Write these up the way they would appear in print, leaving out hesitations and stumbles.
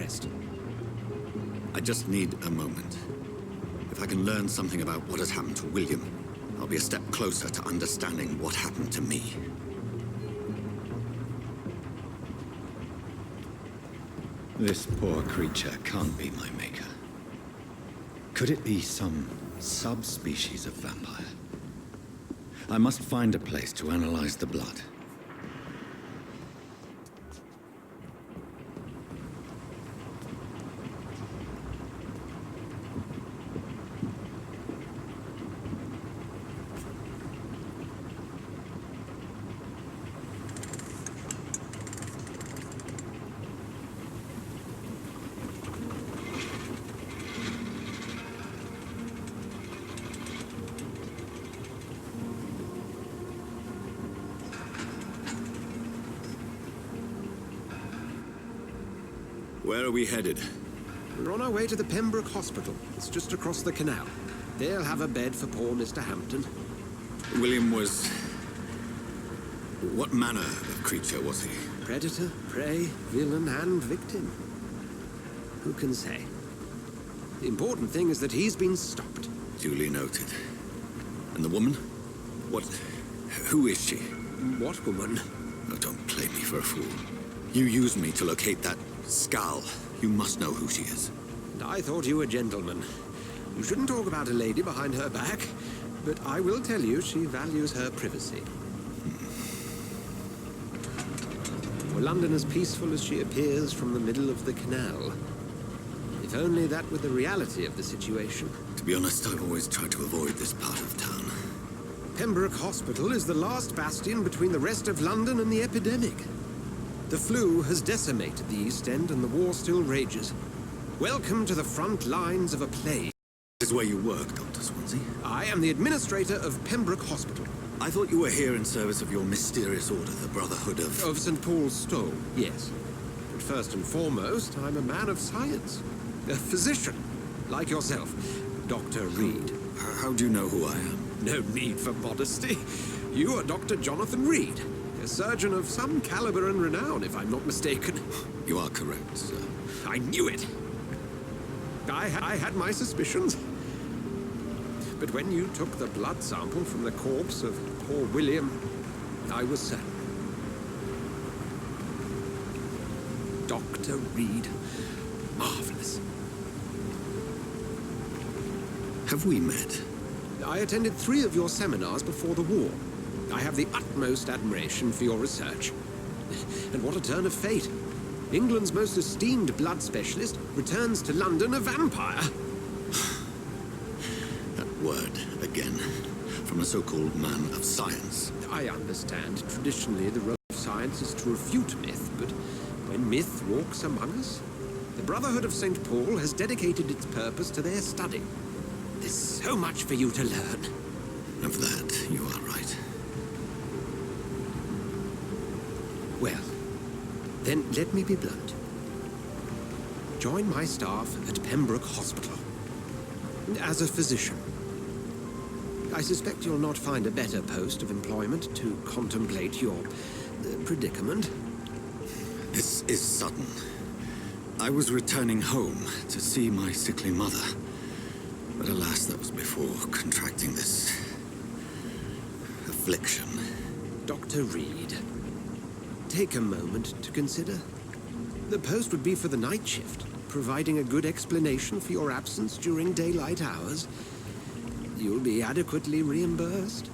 rest. I just need a moment. If I can learn something about what has happened to William, I'll be a step closer to understanding what happened to me. This poor creature can't be my maker. Could it be some subspecies of vampire? I must find a place to analyze the blood. Where are we headed? We're on our way to the Pembroke Hospital. It's just across the canal. They'll have a bed for poor Mr. Hampton. William was... What manner of creature was he? Predator, prey, villain, and victim. Who can say? The important thing is that he's been stopped. Duly noted. And the woman? What... Who is she? What woman? Oh, don't play me for a fool. You used me to locate that skull. You must know who she is. And I thought you a gentleman. You shouldn't talk about a lady behind her back, but I will tell you she values her privacy. Were London as peaceful as she appears from the middle of the canal? If only that were the reality of the situation. To be honest, I've always tried to avoid this part of town. Pembroke Hospital is the last bastion between the rest of London and the epidemic. The flu has decimated the East End and the war still rages. Welcome to the front lines of a plague. This is where you work, Dr. Swansea. I am the administrator of Pembroke Hospital. I thought you were here in service of your mysterious order, the Brotherhood of... Of St. Paul's Stole, yes. But first and foremost, I'm a man of science. A physician, like yourself, Dr. Reed. How do you know who I am? No need for modesty. You are Dr. Jonathan Reed. A surgeon of some caliber and renown, if I'm not mistaken. You are correct, sir. I knew it. I had my suspicions. But when you took the blood sample from the corpse of poor William, I was certain. Dr. Reed. Marvelous. Have we met? I attended 3 of your seminars before the war. I have the utmost admiration for your research. And what a turn of fate. England's most esteemed blood specialist returns to London a vampire. That word, again, from a so-called man of science. I understand. Traditionally, the role of science is to refute myth, but when myth walks among us, the Brotherhood of St. Paul has dedicated its purpose to their study. There's so much for you to learn. Of that, you are right. Well, then let me be blunt. Join my staff at Pembroke Hospital. As a physician. I suspect you'll not find a better post of employment to contemplate your predicament. This is sudden. I was returning home to see my sickly mother. But alas, that was before contracting this... affliction. Dr. Reed, take a moment to consider. The post would be for the night shift, providing a good explanation for your absence during daylight hours. You'll be adequately reimbursed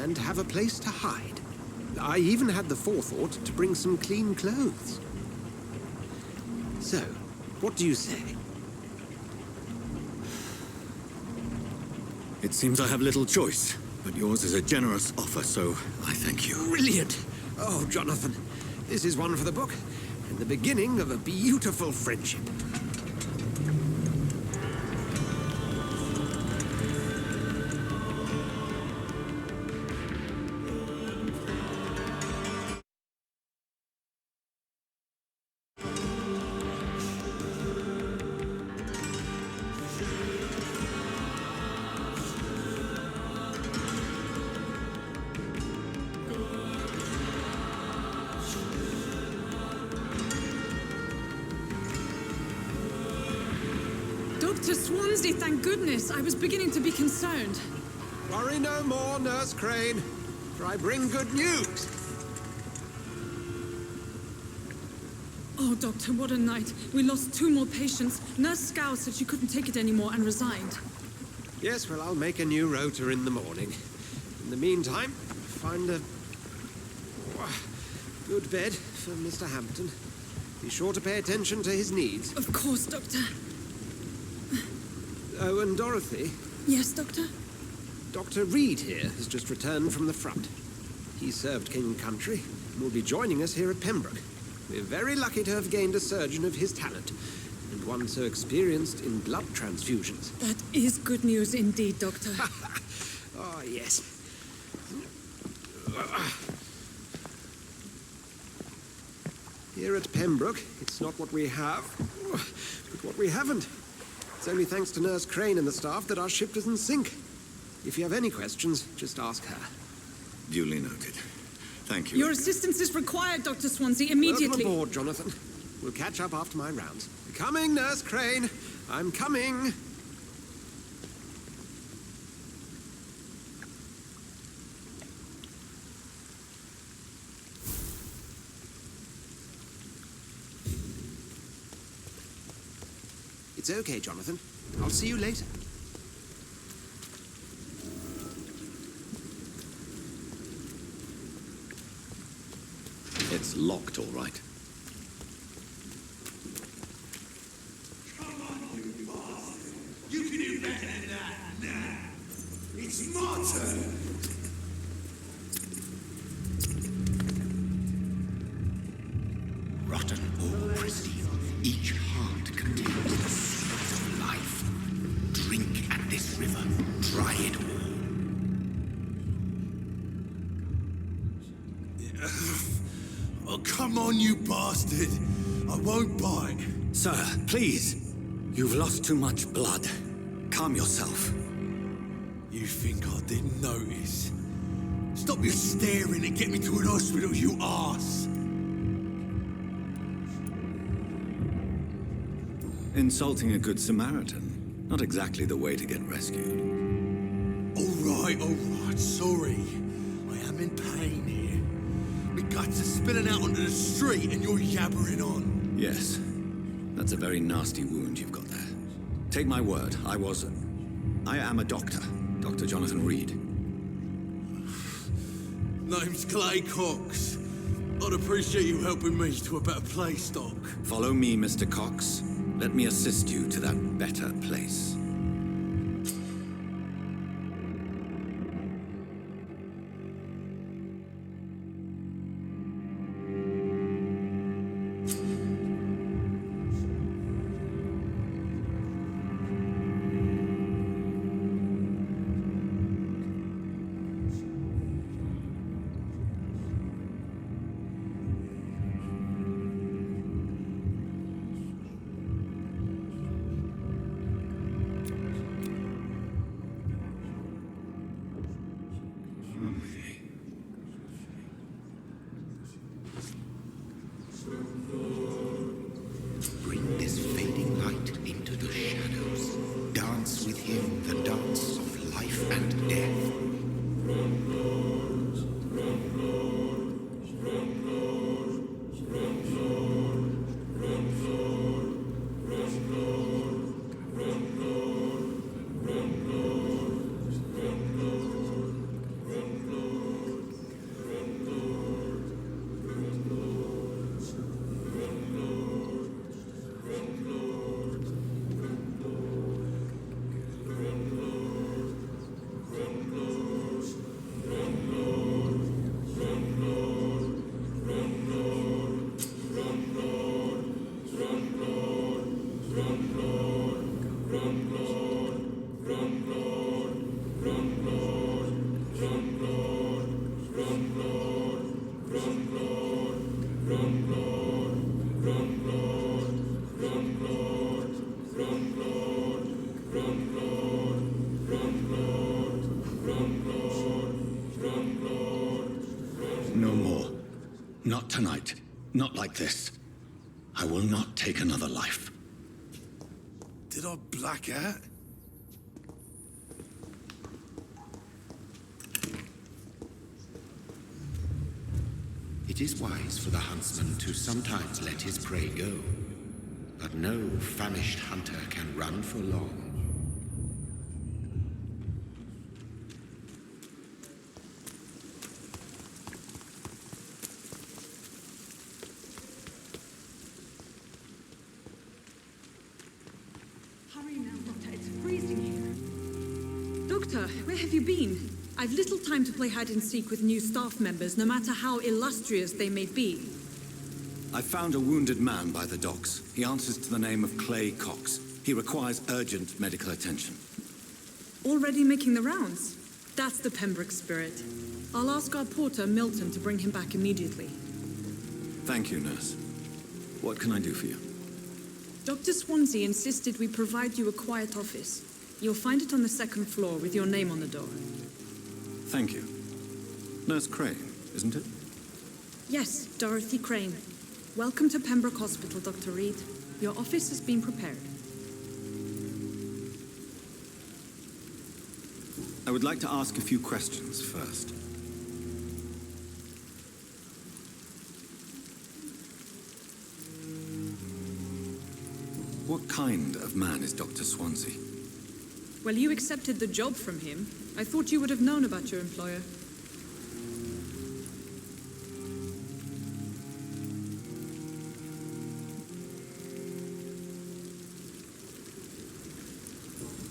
and have a place to hide. I even had the forethought to bring some clean clothes. So, what do you say? It seems I have little choice, but yours is a generous offer, so I thank you. Brilliant! Oh, Jonathan, this is one for the book, and the beginning of a beautiful friendship. Dr. Swansea, thank goodness. I was beginning to be concerned. Worry no more, Nurse Crane, for I bring good news. Oh, Doctor, what a night. We lost 2 more patients. Nurse Scow said she couldn't take it anymore and resigned. Yes, well, I'll make a new rota in the morning. In the meantime, find a good bed for Mr. Hampton. Be sure to pay attention to his needs. Of course, Doctor. Oh, and Dorothy, Yes, Doctor? Dr. Reed here has just returned from the front. He served King and Country and will be joining us here at Pembroke. We're very lucky to have gained a surgeon of his talent, and one so experienced in blood transfusions. That is good news indeed, Doctor. Oh, yes. Here at Pembroke, it's not what we have, but what we haven't. It's only thanks to Nurse Crane and the staff that our ship doesn't sink. If you have any questions, just ask her. Duly noted. Thank you. Your assistance is required, Dr. Swansea, immediately. Welcome aboard, Jonathan. We'll catch up after my rounds. Coming, Nurse Crane. I'm coming. It's okay, Jonathan. I'll see you later. It's locked, all right. Come on, you bastard. You can do better than that. Nah. It's my turn. Rotten ore, Christine. Each heart contains the seeds of life. Drink at this river. Try it all. Oh, come on, you bastard. I won't bite. Sir, please. You've lost too much blood. Calm yourself. You think I didn't notice? Stop your staring and get me to an hospital, you arse. Insulting a good Samaritan. Not exactly the way to get rescued. All right, sorry. I am in pain here. My guts are spilling out onto the street and you're yabbering on. Yes. That's a very nasty wound you've got there. Take my word, I am a doctor. Dr. Jonathan Reed. Name's Clay Cox. I'd appreciate you helping me to a better place, Doc. Follow me, Mr. Cox. Let me assist you to that better place. Bring this fading light into the shadows. Dance with him the dance of life and death. No more. Not tonight. Not like this. I will not take another life. Did I black out? It is wise for the huntsman to sometimes let his prey go, but no famished hunter can run for long. Hurry now, Doctor. It's freezing here. Doctor, where have you been? I've little time to play hide and seek with new staff members, no matter how illustrious they may be. I found a wounded man by the docks. He answers to the name of Clay Cox. He requires urgent medical attention. Already making the rounds? That's the Pembroke spirit. I'll ask our porter, Milton, to bring him back immediately. Thank you, nurse. What can I do for you? Dr. Swansea insisted we provide you a quiet office. You'll find it on the second floor with your name on the door. Thank you. Nurse Crane, isn't it? Yes, Dorothy Crane. Welcome to Pembroke Hospital, Dr. Reed. Your office has been prepared. I would like to ask a few questions first. What kind of man is Dr. Swansea? Well, you accepted the job from him. I thought you would have known about your employer.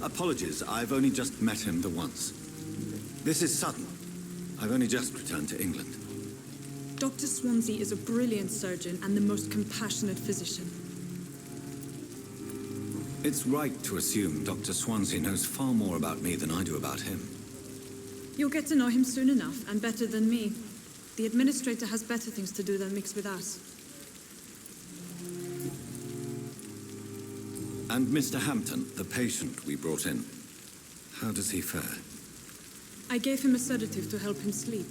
Apologies, I've only just met him the once. This is sudden. I've only just returned to England. Dr. Swansea is a brilliant surgeon and the most compassionate physician. It's right to assume Dr. Swansea knows far more about me than I do about him. You'll get to know him soon enough, and better than me. The administrator has better things to do than mix with us. And Mr. Hampton, the patient we brought in, how does he fare? I gave him a sedative to help him sleep.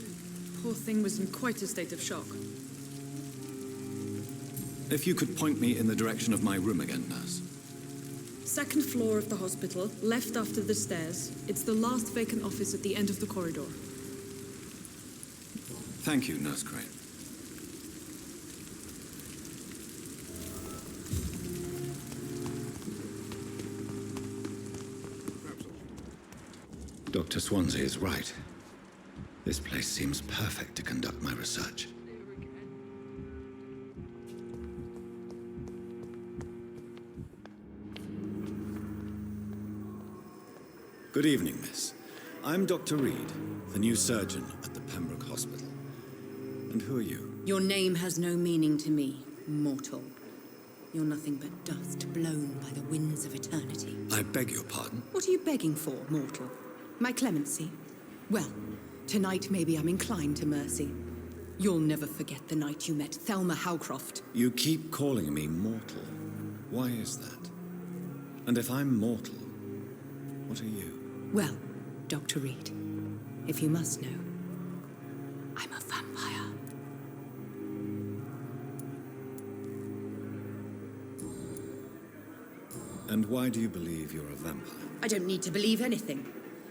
Poor thing was in quite a state of shock. If you could point me in the direction of my room again, nurse. Second floor of the hospital, left after the stairs. It's the last vacant office at the end of the corridor. Thank you, Nurse Crane. Dr. Swansea is right. This place seems perfect to conduct my research. Good evening, miss. I'm Dr. Reed, the new surgeon at the Pembroke Hospital. And who are you? Your name has no meaning to me, mortal. You're nothing but dust blown by the winds of eternity. I beg your pardon? What are you begging for, mortal? My clemency? Well, tonight maybe I'm inclined to mercy. You'll never forget the night you met Thelma Howcroft. You keep calling me mortal. Why is that? And if I'm mortal, what are you? Well, Dr. Reed, if you must know, I'm a vampire. And why do you believe you're a vampire? I don't need to believe anything.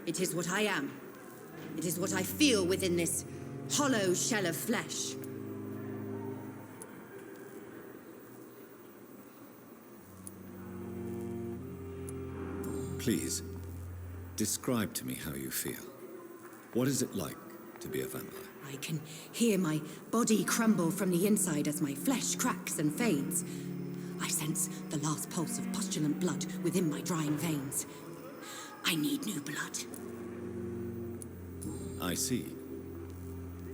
It is what I am. It is what I feel within this hollow shell of flesh. Please, describe to me how you feel. What is it like to be a vampire? I can hear my body crumble from the inside as my flesh cracks and fades. I sense the last pulse of postulant blood within my drying veins. I need new blood. I see.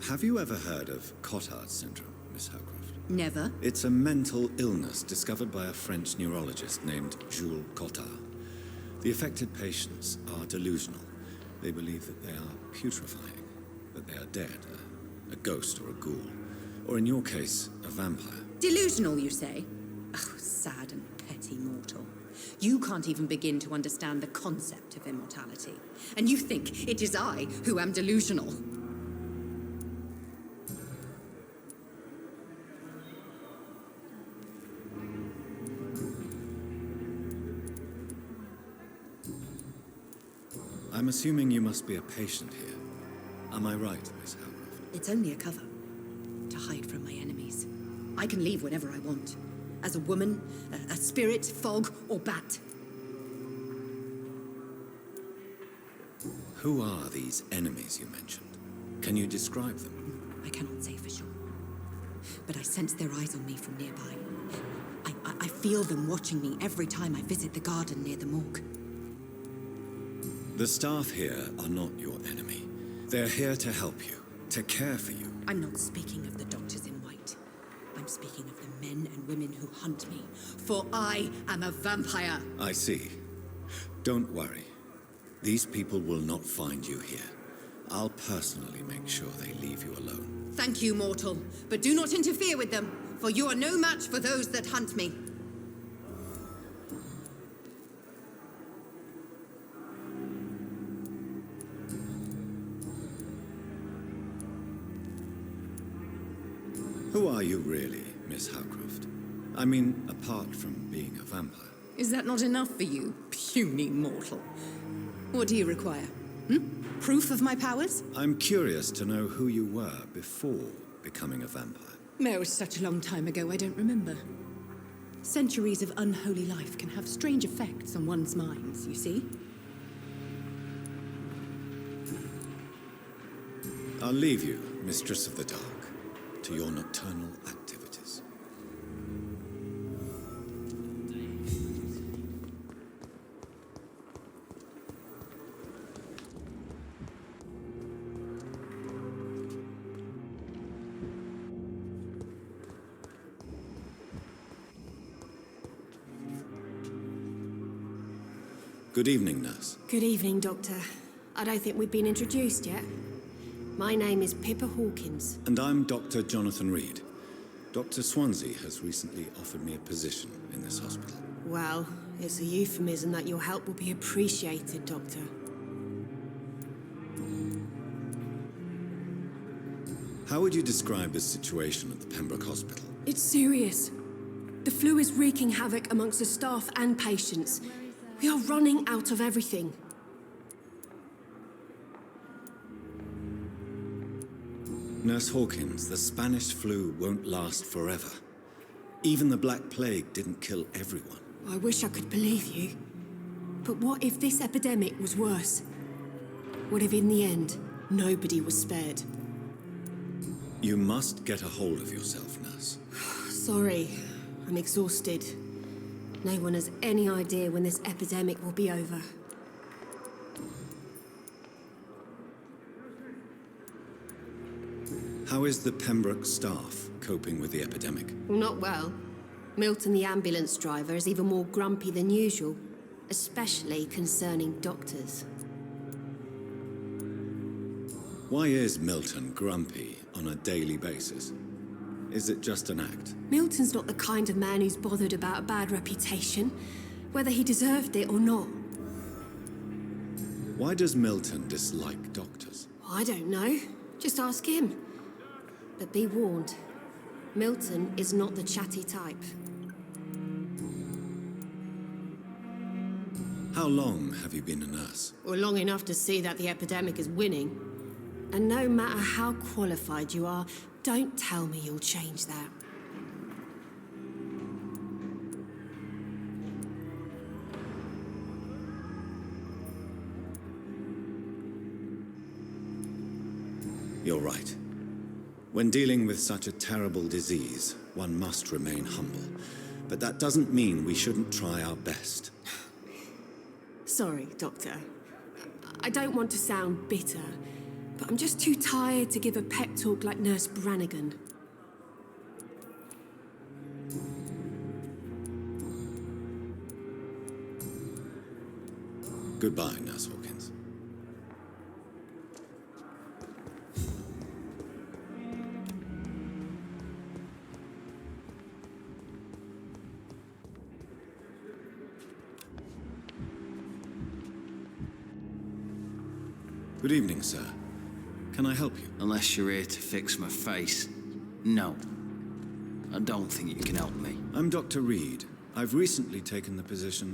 Have you ever heard of Cotard syndrome, Miss Howcroft? Never. It's a mental illness discovered by a French neurologist named Jules Cotard. The affected patients are delusional. They believe that they are putrefying, that they are dead, a ghost or a ghoul, or in your case, a vampire. Delusional, you say? Oh, sad and petty mortal. You can't even begin to understand the concept of immortality. And you think it is I who am delusional. I'm assuming you must be a patient here. Am I right, Miss Howcroft? It's only a cover. To hide from my enemies. I can leave whenever I want. As a woman, a spirit, fog, or bat. Who are these enemies you mentioned? Can you describe them? I cannot say for sure. But I sense their eyes on me from nearby. I feel them watching me every time I visit the garden near the morgue. The staff here are not your enemy. They're here to help you, to care for you. I'm not speaking of the doctors in white. I'm speaking of the men and women who hunt me. For I am a vampire. I see. Don't worry. These people will not find you here. I'll personally make sure they leave you alone. Thank you, mortal. But do not interfere with them, for you are no match for those that hunt me. Who are you really, Miss Howcroft? I mean, apart from being a vampire. Is that not enough for you, puny mortal? What do you require? Proof of my powers? I'm curious to know who you were before becoming a vampire. It was such a long time ago, I don't remember. Centuries of unholy life can have strange effects on one's minds, you see? I'll leave you, Mistress of the Dark, to your nocturnal activities. Good evening, nurse. Good evening, Doctor. I don't think we've been introduced yet. My name is Pippa Hawkins. And I'm Dr. Jonathan Reed. Dr. Swansea has recently offered me a position in this hospital. Well, it's a euphemism that your help will be appreciated, Doctor. How would you describe the situation at the Pembroke Hospital? It's serious. The flu is wreaking havoc amongst the staff and patients. We are running out of everything. Nurse Hawkins, the Spanish flu won't last forever. Even the Black Plague didn't kill everyone. I wish I could believe you. But what if this epidemic was worse? What if in the end, nobody was spared? You must get a hold of yourself, nurse. Sorry, I'm exhausted. No one has any idea when this epidemic will be over. How is the Pembroke staff coping with the epidemic? Well, not well. Milton, the ambulance driver, is even more grumpy than usual, especially concerning doctors. Why is Milton grumpy on a daily basis? Is it just an act? Milton's not the kind of man who's bothered about a bad reputation, whether he deserved it or not. Why does Milton dislike doctors? I don't know. Just ask him. But be warned, Milton is not the chatty type. How long have you been a nurse? Well, long enough to see that the epidemic is winning. And no matter how qualified you are, don't tell me you'll change that. You're right. When dealing with such a terrible disease, one must remain humble. But that doesn't mean we shouldn't try our best. Sorry, Doctor. I don't want to sound bitter, but I'm just too tired to give a pep talk like Nurse Brannigan. Goodbye, Nurse Hawkins. Good evening, sir. Can I help you? Unless you're here to fix my face. No. I don't think you can help me. I'm Dr. Reed. I've recently taken the position